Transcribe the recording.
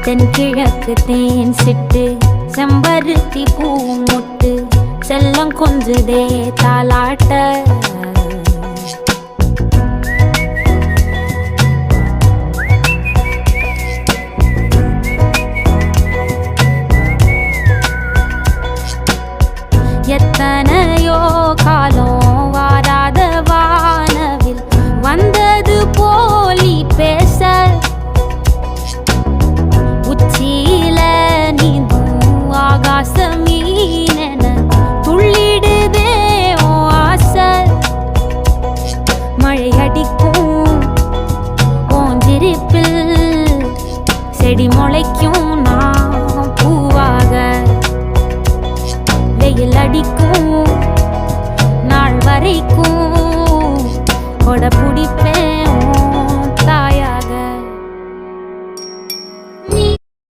தென்கிழக்கு தேன் சிட்டு செம்பருத்தி பூ முட்டு செல்லம் கொஞ்சுதே தாலாட்ட எத்தனையோ காலம் வாராத வானவில் வந்தது போலி பேச உச்சியில நீந்தும் ஆகாச மீனென துள்ளிடுதே ஓ ஆசை மழை அடிக்கும் ஓஞ்சிருப்பில் செடி முளைக்கும் நான் பூவாக வெயில் அடிக்கும் நாள் வரைக்கும் கொடை பிடிப்பேன்